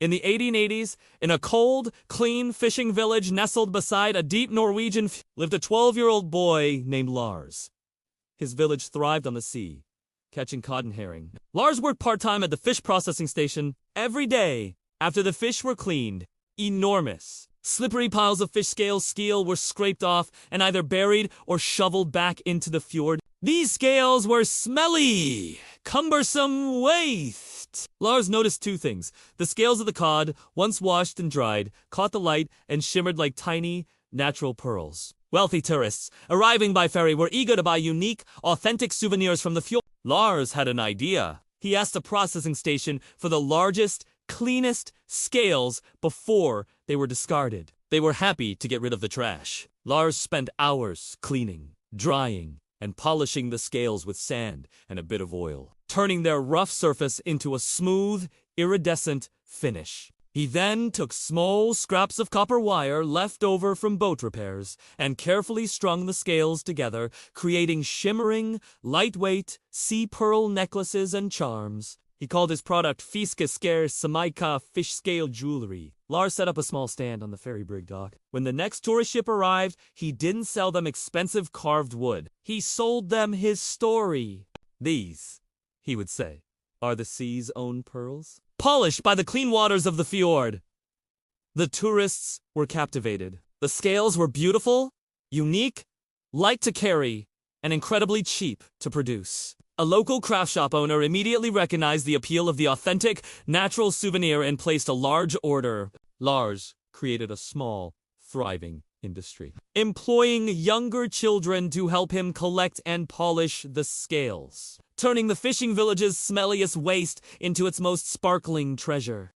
In the 1880s, in a cold, clean fishing village nestled beside a deep Norwegian lived a 12-year-old boy named Lars. His village thrived on the sea, catching cod and herring. Lars worked part-time at the fish processing station every day after the fish were cleaned. Enormous, slippery piles of fish scale were scraped off and either buried or shoveled back into the fjord. These scales were smelly, cumbersome waste. Lars noticed two things. The scales of the cod, once washed and dried, caught the light and shimmered like tiny, natural pearls. Wealthy tourists, arriving by ferry, were eager to buy unique, authentic souvenirs from the fjord. Lars had an idea. He asked the processing station for the largest, cleanest scales before they were discarded. They were happy to get rid of the trash. Lars spent hours cleaning, drying, and polishing the scales with sand and a bit of oil, turning their rough surface into a smooth, iridescent finish. He then took small scraps of copper wire left over from boat repairs and carefully strung the scales together, creating shimmering, lightweight sea pearl necklaces and charms. He called his product Fiskeskjell Smykker fish scale jewelry. Lars set up a small stand on the ferry brig dock. When the next tourist ship arrived, he didn't sell them expensive carved wood. He sold them his story. These, he would say, are the sea's own pearls, polished by the clean waters of the fjord. The tourists were captivated. The scales were beautiful, unique, light to carry, and incredibly cheap to produce. A local craft shop owner immediately recognized the appeal of the authentic, natural souvenir and placed a large order. Lars created a small, thriving industry, employing younger children to help him collect and polish the scales, turning the fishing village's smelliest waste into its most sparkling treasure.